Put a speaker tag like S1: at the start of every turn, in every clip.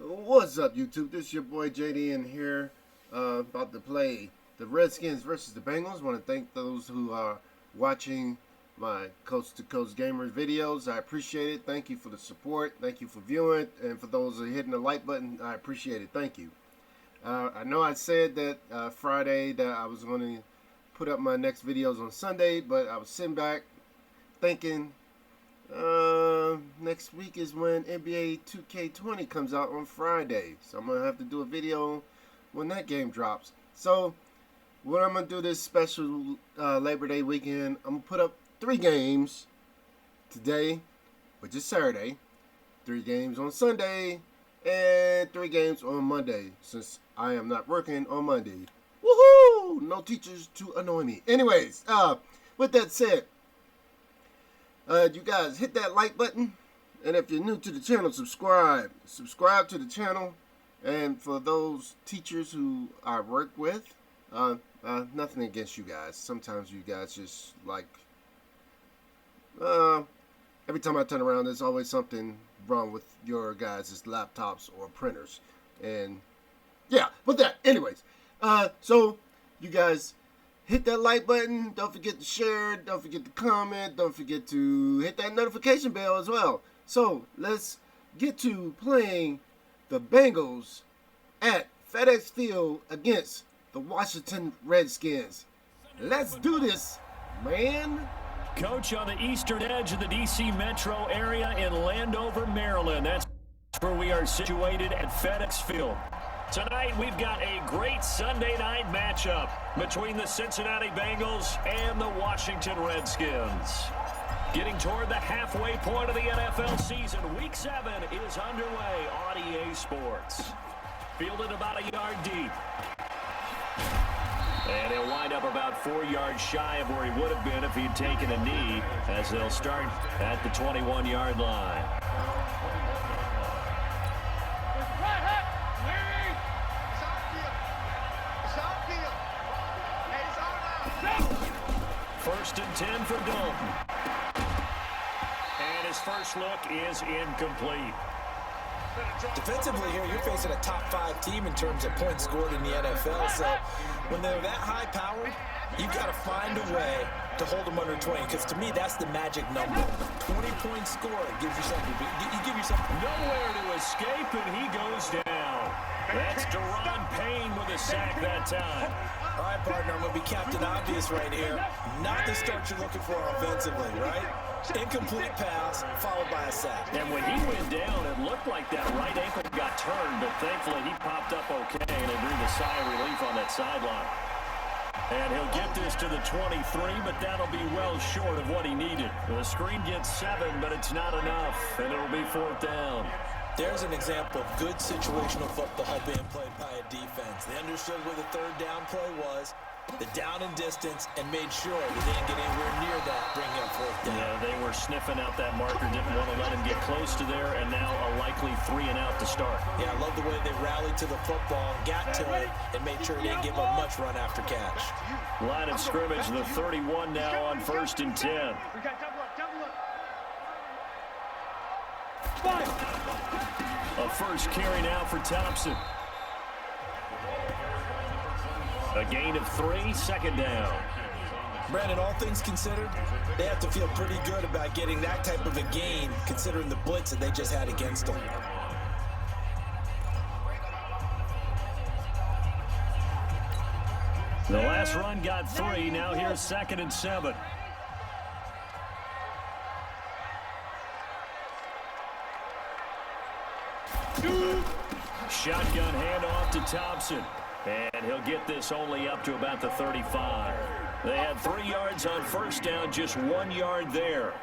S1: What's up, YouTube? This is your boy JD in here, about to play the Redskins versus the Bengals. I want to thank those who are watching my Coast to Coast Gamers videos. I appreciate it. Thank you for the support. Thank you for viewing. And for those who are hitting the like button, I appreciate it. Thank you. I know I said that Friday that I was going to put up my next videos on Sunday, but I was sitting back thinking, next week is when NBA 2K20 comes out on Friday, so I'm gonna have to do a video when that game drops. So what I'm gonna do this special Labor Day weekend, I'm gonna put up 3 games today, which is Saturday, 3 games on Sunday, and 3 games on Monday, since I am not working on Monday. Woohoo! No teachers to annoy me. Anyways, with that said, you guys hit that like button, and if you're new to the channel, subscribe to the channel. And for those teachers who I work with, nothing against you guys. Sometimes you guys just like, every time I turn around, there's always something wrong with your guys' laptops or printers. And yeah, with that, anyways, so you guys hit that like button. Don't forget to share. Don't forget to comment. Don't forget to hit that notification bell as well. So let's get to playing the Bengals at FedEx Field against the Washington Redskins. Let's do this, man.
S2: Coach, on the eastern edge of the D.C. metro area in Landover, Maryland. That's where we are situated at FedEx Field. Tonight, we've got a great Sunday night matchup between the Cincinnati Bengals and the Washington Redskins. Getting toward the halfway point of the NFL season, Week 7 is underway on EA Sports. Fielded about a yard deep. And he'll wind up about 4 yards shy of where he would have been if he'd taken a knee, as they'll start at the 21-yard line. First and 10 for Dalton. And his first look is incomplete.
S3: Defensively here, you're facing a top 5 team in terms of points scored in the NFL. So when they're that high powered, you've got to find a way to hold them under 20. Because to me, that's the magic number. 20 points scored gives you something. You give yourself
S2: nowhere to escape, and he goes down. That's Deron Payne with a sack that time.
S3: All right, partner, I'm going to be Captain Obvious right here. Not the start you're looking for offensively, right? Incomplete pass, followed by a sack.
S2: And when he went down, it looked like that right ankle got turned, but thankfully he popped up okay, and he breathed a sigh of relief on that sideline. And he'll get this to the 23, but that'll be well short of what he needed. The screen gets 7, but it's not enough, and it'll be 4th down.
S3: There's an example of good situational football being played by a defense. They understood where the 3rd down play was, the down and distance, and made sure they didn't get anywhere near that, bringing up 4th down.
S2: Yeah, they were sniffing out that marker, didn't want to let him get close to there, and now a likely 3 and out to start.
S3: Yeah, I love the way they rallied to the football and got to it and made sure they didn't give up much run after catch.
S2: Line of scrimmage, the 31 now on 1st and 10. A first carry now for Thompson. A gain of 3, 2nd down.
S3: Brandon, all things considered, they have to feel pretty good about getting that type of a gain, considering the blitz that they just had against them.
S2: The last run got 3. Now here's 2nd and 7. Shotgun handoff to Thompson. And he'll get this only up to about the 35. They had 3 yards on 1st down, just 1 yard there.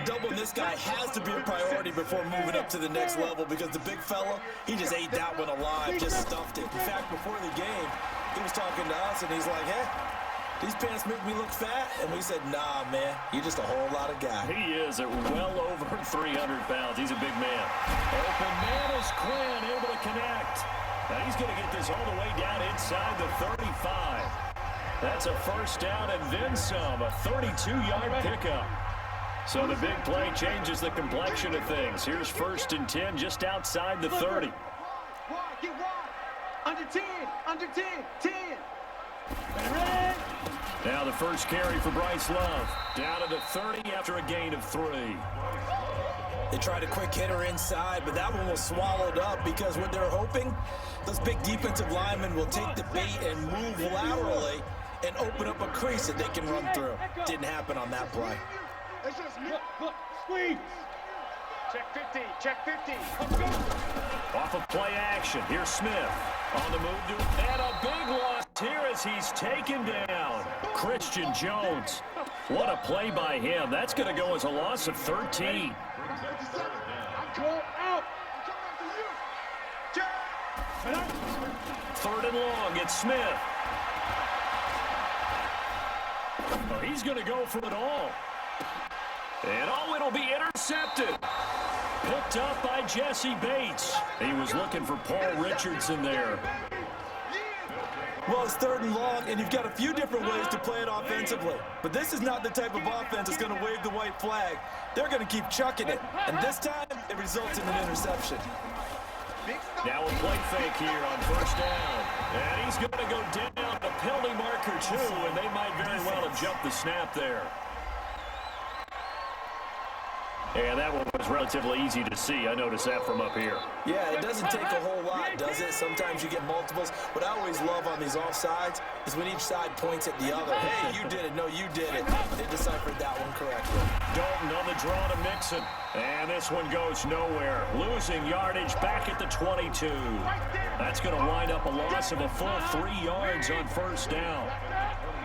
S3: Doubling this guy has to be a priority before moving up to the next level, because the big fella, he just ate that one alive, just stuffed it. In fact, before the game, he was talking to us, and he's like, hey, these pants make me look fat. And we said, nah, man, you're just a whole lot of guy.
S2: He is at well over 300 pounds. He's a big man. Open man is Quinn, able to connect. Now he's going to get this all the way down inside the 35. That's a 1st down and then some, a 32-yard pickup. So the big play changes the complexion of things. Here's 1st and 10 just outside the 30.
S4: Get wide. Under 10. Under 10. 10.
S2: Now the first carry for Bryce Love. Down to the 30 after a gain of 3.
S3: They tried a quick hitter inside, but that one was swallowed up because what they're hoping, those big defensive linemen will take the bait and move laterally and open up a crease that they can run through. Didn't happen on that play.
S4: Look, squeeze. Check 50, check 50. Let's go.
S2: Off of play action. Here's Smith on the move and a big loss here as he's taken down. Christian Jones. What a play by him. That's going to go as a loss of 13.
S4: Out.
S2: 3rd and long. It's Smith. Oh, he's going to go for it all. And it'll be intercepted. Picked up by Jesse Bates. He was looking for Paul Richardson there.
S3: Well, it's 3rd and long, and you've got a few different ways to play it offensively. But this is not the type of offense that's going to wave the white flag. They're going to keep chucking it. And this time, it results in an interception.
S2: Now a play fake here on 1st down. And he's going to go down the penalty marker, too, and they might very well have jumped the snap there. And that one was relatively easy to see. I noticed that from up here.
S3: Yeah, it doesn't take a whole lot, does it? Sometimes you get multiples. What I always love on these offsides is when each side points at the other. Hey, you did it. No, you did it. They deciphered that one correctly.
S2: Dalton on the draw to Mixon. And this one goes nowhere. Losing yardage back at the 22. That's going to wind up a loss of a full 3 yards on 1st down.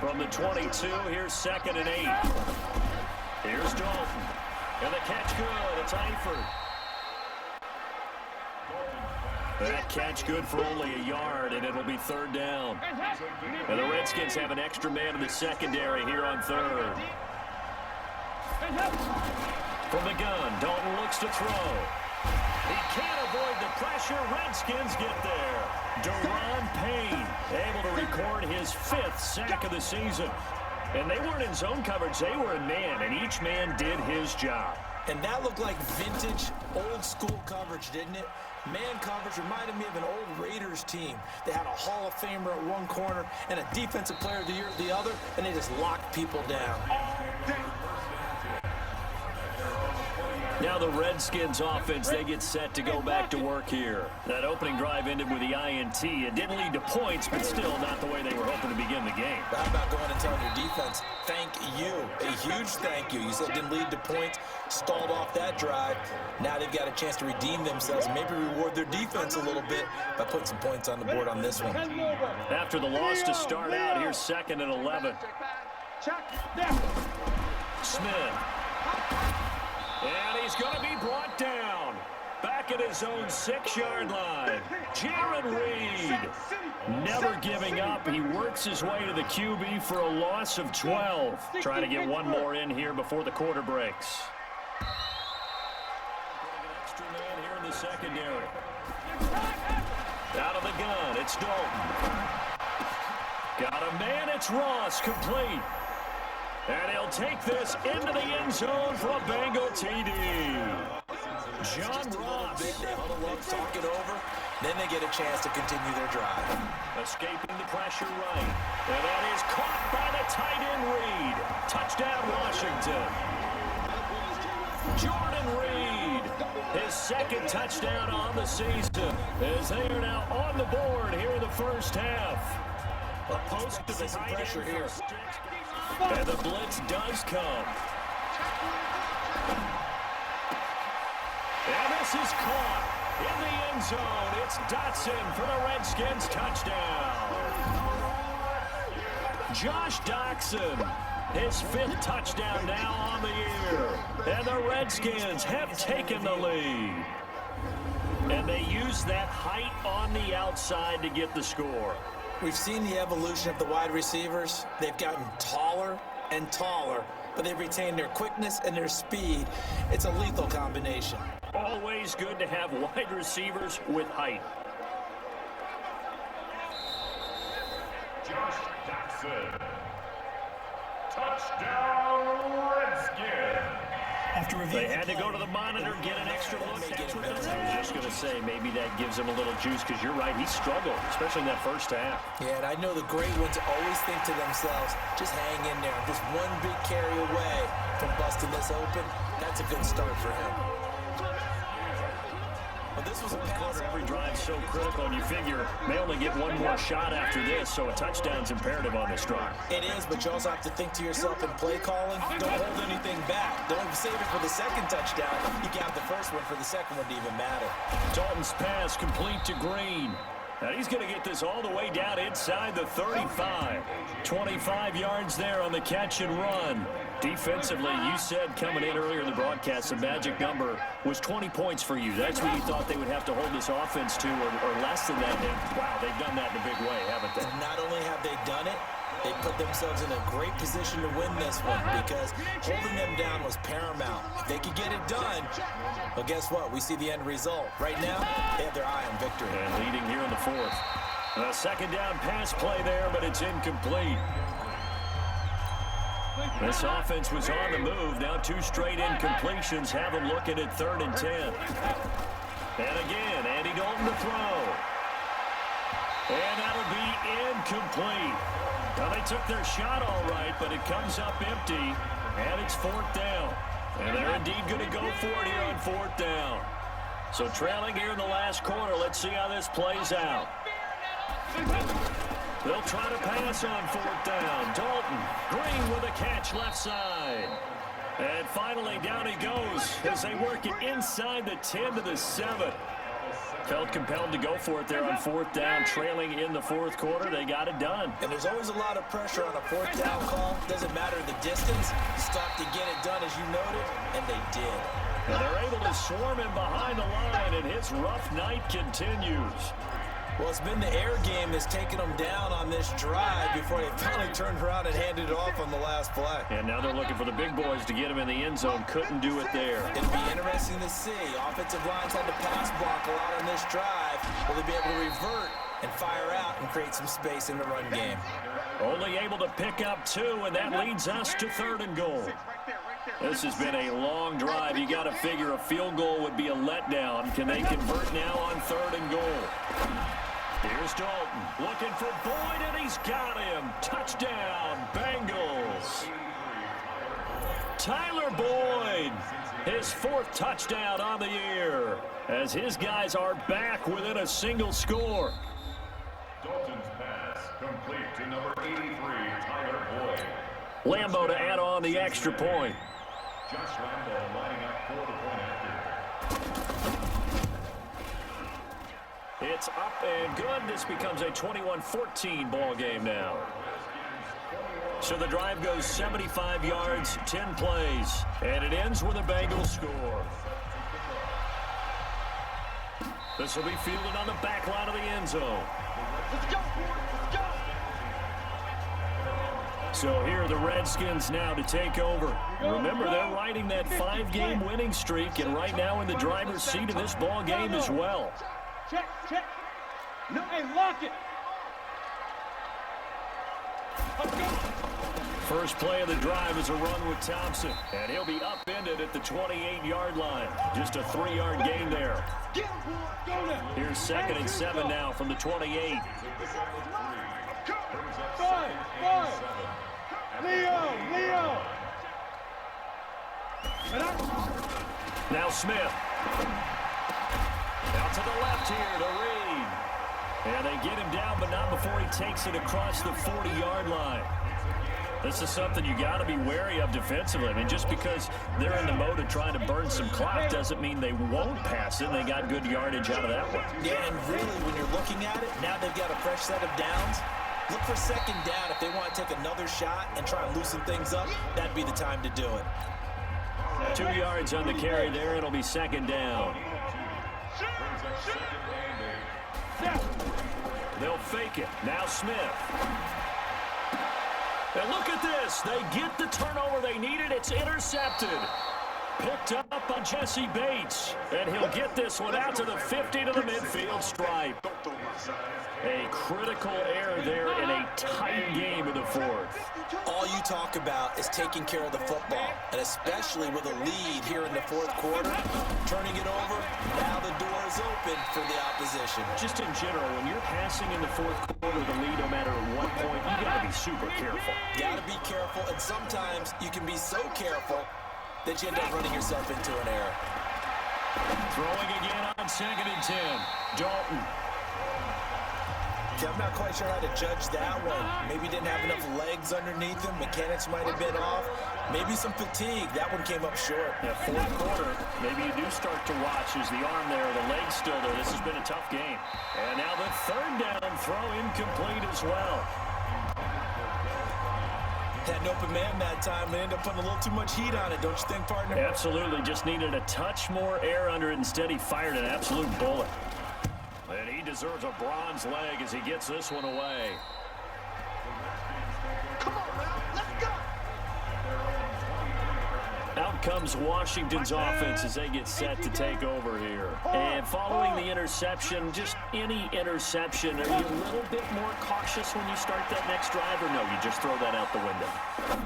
S2: From the 22, here's 2nd and 8. Here's Dalton. And the catch good. It's Eifert. That catch good for only a yard, and it'll be 3rd down. And the Redskins have an extra man in the secondary here on 3rd. From the gun, Dalton looks to throw. He can't avoid the pressure. Redskins get there. Deron Payne able to record his 5th sack of the season. And they weren't in zone coverage. They were in man, and each man did his job.
S3: And that looked like vintage, old-school coverage, didn't it? Man coverage reminded me of an old Raiders team. They had a Hall of Famer at one corner and a Defensive Player of the Year at the other, and they just locked people down.
S2: Now the Redskins offense, they get set to go back to work here. That opening drive ended with the INT. It didn't lead to points, but still not the way they were hoping to begin the game.
S3: How about going and telling your defense, thank you, a huge thank you. You said it didn't lead to points, stalled off that drive. Now they've got a chance to redeem themselves, maybe reward their defense a little bit by putting some points on the board on this one.
S2: After the loss to start out, here's 2nd and 11. Smith. And he's going to be brought down. Back at his own 6-yard line. Jaron Reed. Never giving up. He works his way to the QB for a loss of 12. Trying to get one more in here before the quarter breaks. Extra man here in the secondary. Out of the gun, it's Dalton. Got a man, it's Ross, complete. And he'll take this into the end zone for a Bengal TD. John Ross.
S3: They huddle up, talk it over, then they get a chance to continue their drive.
S2: Escaping the pressure right. And that is caught by the tight end Reed. Touchdown Washington. Jordan Reed. His 2nd touchdown on the season. As they are now on the board here in the 1st half. A post to the
S3: some pressure here.
S2: And the blitz does come. And this is caught in the end zone. It's Dotson for the Redskins touchdown. Josh Doctson, his 5th touchdown now on the year. And the Redskins have taken the lead. And they use that height on the outside to get the score.
S3: We've seen the evolution of the wide receivers. They've gotten taller and taller, but they've retained their quickness and their speed. It's a lethal combination.
S2: Always good to have wide receivers with height.
S5: Josh Doctson. Touchdown, Redskins.
S2: They had to go to the monitor, get an extra look. I was just going to say, maybe that gives him a little juice, because you're right, he struggled, especially in that first half.
S3: Yeah, and I know the great ones always think to themselves, just hang in there. Just one big carry away from busting this open. That's a good start for him. Well, this was a
S2: quarter. Every drive so critical, and you figure may only get one more shot after this, so a touchdown's imperative on this drive.
S3: It is, but you also have to think to yourself in play calling, don't hold anything back. Don't save it for the second touchdown. You got the first one for the second one to even matter.
S2: Dalton's pass complete to Green. Now he's going to get this all the way down inside the 35. 25 yards there on the catch and run. Defensively, you said coming in earlier in the broadcast, the magic number was 20 points for you. That's what you thought they would have to hold this offense to, or less than that. And wow, they've done that in a big way, haven't they?
S3: Not only have they done it, they put themselves in a great position to win this one, because holding them down was paramount. If they could get it done, well, guess what? We see the end result. Right now, they have their eye on victory.
S2: And leading here in the fourth. A second down pass play there, but it's incomplete. This offense was on the move. Now two straight incompletions have them looking at 3rd and 10. And again, Andy Dalton to throw. And that'll be incomplete. Now they took their shot all right, but it comes up empty, and it's 4th down. And they're indeed going to go for it here on 4th down. So trailing here in the last quarter, let's see how this plays out. They'll try to pass on 4th down. Dalton, Green with a catch left side. And finally down he goes as they work it inside the 10 to the 7. Felt compelled to go for it there on 4th down, trailing in the 4th quarter. They got it done.
S3: And there's always a lot of pressure on a 4th down call. Doesn't matter the distance. You stop to get it done, as you noted, and they did.
S2: And they're able to swarm him behind the line, and his rough night continues.
S3: Well, it's been the air game that's taken them down on this drive before they finally turned around and handed it off on the last play.
S2: And now they're looking for the big boys to get him in the end zone. Couldn't do it there.
S3: It'd be interesting to see. Offensive lines had to pass block a lot on this drive. Will they be able to revert and fire out and create some space in the run game?
S2: Only able to pick up 2, and that leads us to 3rd and goal. This has been a long drive. You got to figure a field goal would be a letdown. Can they convert now on 3rd and goal? Here's Dalton looking for Boyd, and he's got him. Touchdown, Bengals. Tyler Boyd, his 4th touchdown on the year, as his guys are back within a single score.
S5: Dalton's pass complete to number 83, Tyler Boyd.
S2: Lambo to add on the extra point.
S5: Josh Lambo lining up for the point after.
S2: It's up and good. This becomes a 21-14 ball game now. So the drive goes 75 yards, 10 plays, and it ends with a Bengals score. This will be fielded on the back line of the end zone.
S4: Let's go! Let's go!
S2: So here are the Redskins now to take over. Remember, they're riding that 5-game winning streak, and right now in the driver's seat of this ball game as well.
S4: Check, check. No, hey, lock it. Let's go.
S2: First play of the drive is a run with Thompson, and he'll be upended at the 28-yard line. Just a 3-yard gain there.
S4: Get him, boy. Go now.
S2: Here's 2nd and 7 now from the 28.
S4: 5. Leo.
S2: Now Smith. Out to the left here to Reed. And they get him down, but not before he takes it across the 40-yard line. This is something you got to be wary of defensively. I mean, just because they're in the mode of trying to burn some clock doesn't mean they won't pass it. They got good yardage out of that one.
S3: Yeah, and really, when you're looking at it, now they've got a fresh set of downs. Look for 2nd down. If they want to take another shot and try and loosen things up, that'd be the time to do it.
S2: 2 yards on the carry there. It'll be 2nd down. They'll fake it. Now Smith. And look at this. They get the turnover they needed. It's intercepted. picked up on Jesse Bates. And he'll get this one out to the 50 to the midfield stripe. A critical error there in a tight game in the fourth.
S3: All you talk about is taking care of the football, and especially with a lead here in the fourth quarter, turning it over, now the door is open for the opposition.
S2: Just in general, when you're passing in the fourth quarter of the lead, no matter at what point, you got to be super careful.
S3: Got to be careful, and sometimes you can be so careful that you end up running yourself into an error.
S2: Throwing again on 2nd and 10. Dalton.
S3: I'm not quite sure how to judge that one. Maybe didn't have enough legs underneath him. Mechanics might have been off. Maybe some fatigue. That one came up short.
S2: Yeah, fourth quarter, maybe you do start to watch as the arm there, the leg's still there. This has been a tough game. And now the 3rd down throw incomplete as well.
S3: Had an open man that time and ended up putting a little too much heat on it, don't you think, partner?
S2: Absolutely. Just needed a touch more air under it. Instead, he fired an absolute bullet. And he deserves a bronze leg as he gets this one away.
S4: Come on now, let's go.
S2: Out comes Washington's offense as they get set to take over here. And following the interception, just any interception, are you a little bit more cautious when you start that next drive, or no, you just throw that out the window?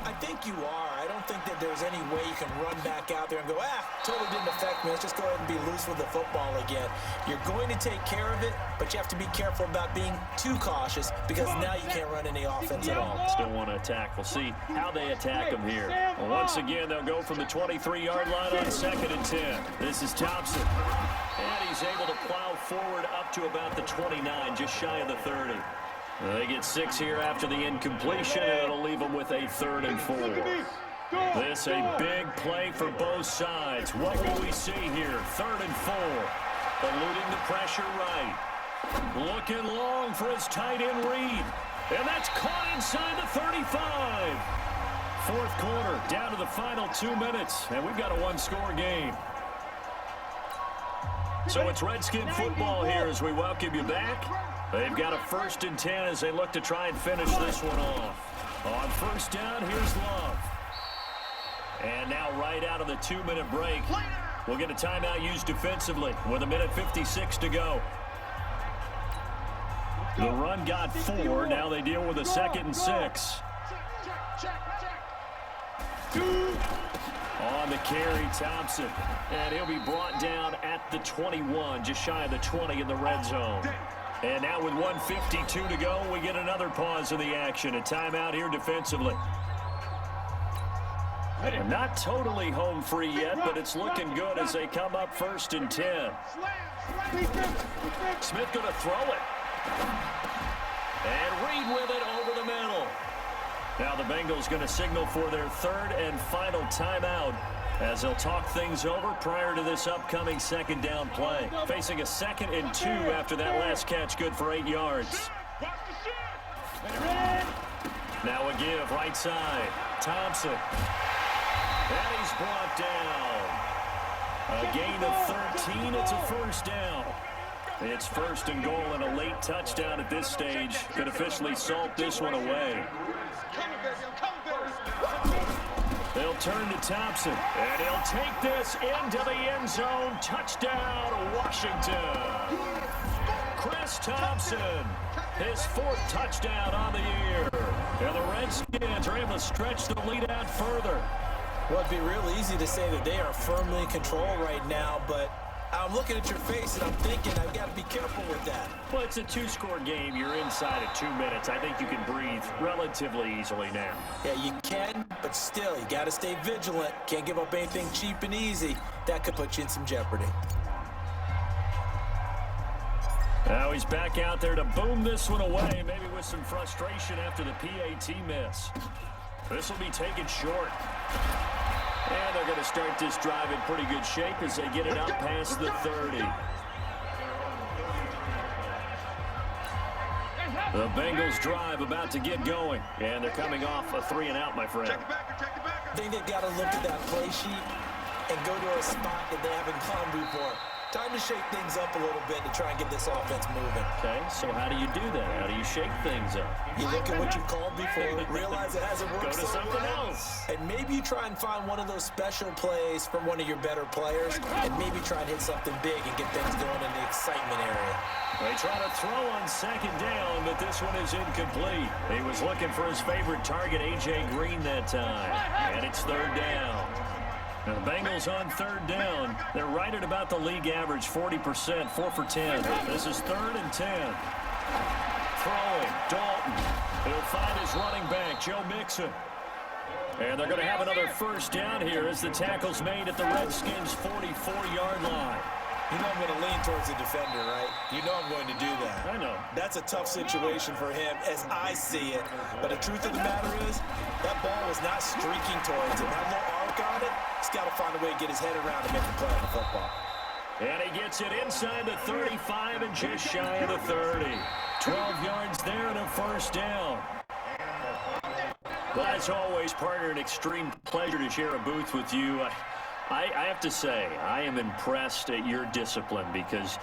S3: I think you are. I don't think that there's any way you can run back out there and go, totally didn't affect me. Let's just go ahead and be loose with the football again. You're going to take care of it, but you have to be careful about being too cautious because now you can't run any offense at all.
S2: Still want to attack. We'll see how they attack them here. Well, once again, they'll go from the 23-yard line on 2nd and 10. This is Thompson. And he's able to plow forward up to about the 29, just shy of the 30. They get 6 here after the incompletion, and it'll leave them with a 3rd and 4. This a big play for both sides. What will we see here? 3rd and 4. Eluding the pressure right. Looking long for his tight end Reed. And that's caught inside the 35. Fourth quarter, down to the final 2 minutes, and we've got a 1-score game. So it's Redskin football here as we welcome you back. They've got a 1st and 10 as they look to try and finish this one off. On 1st down, here's Love. And now right out of the 2-minute break, we'll get a timeout used defensively with 1:56 to go. The run got 4. Now they deal with a 2nd and 6. On the carry, Thompson. And he'll be brought down at the 21, just shy of the 20 in the red zone. And now with 1:52 to go, we get another pause in the action. A timeout here defensively. Not totally home free yet, but it's looking good as they come up 1st and 10. Smith going to throw it. And Reed with it over the middle. Now the Bengals going to signal for their 3rd and final timeout as they'll talk things over prior to this upcoming 2nd down play. Facing a 2nd and 2 after that last catch, good for 8 yards. Now a give, right side. Thompson. And he's brought down. A gain of 13, it's a 1st down. It's 1st and goal and a late touchdown at this stage. Could officially salt this one away. They'll turn to Thompson, and he'll take this into the end zone. Touchdown, Washington. Chris Thompson, his 4th touchdown on the year. And the Redskins are able to stretch the lead out further.
S3: Well, it'd be real easy to say that they are firmly in control right now, but I'm looking at your face and I'm thinking I've got to be careful with that.
S2: Well, it's a 2-score game. You're inside at 2 minutes. I think you can breathe relatively easily now.
S3: Yeah, you can, but still, you got to stay vigilant. Can't give up anything cheap and easy. That could put you in some jeopardy.
S2: Now he's back out there to boom this one away, maybe with some frustration after the PAT miss. This will be taken short. And they're going to start this drive in pretty good shape as they get it up past the 30. The Bengals drive about to get going. And they're coming off a 3-and-out, my friend.
S3: I think they've got to look at that play sheet and go to a spot that they haven't gone before. Time to shake things up a little bit to try and get this offense moving.
S2: Okay, so how do you do that? How do you shake things up?
S3: You look at what you've called before, realize it hasn't worked
S2: Go to something else.
S3: and maybe you try and find one of those special plays from one of your better players, and maybe try and hit something big and get things going in the excitement area.
S2: They try to throw on second down, but this one is incomplete. He was looking for his favorite target, A.J. Green, that time. And it's third down. Now the Bengals on third down. They're right at about the league average, 40%, 4 for 10. This is 3rd and 10. Throwing, Dalton. He'll find his running back, Joe Mixon. And they're going to have another first down here as the tackle's made at the Redskins' 44-yard line.
S3: You know I'm going to lean towards the defender, right? You know I'm going to do that.
S2: I know.
S3: That's a tough situation for him as I see it. But the truth of the matter is, that ball was not streaking towards him. That little arc on it, he's got to find a way to get his head around and make a play on the football.
S2: And he gets it inside the 35 and just shy of the 30. 12 yards there and a first down. Well, as always, partner, an extreme pleasure to share a booth with you. I have to say, I am impressed at your discipline because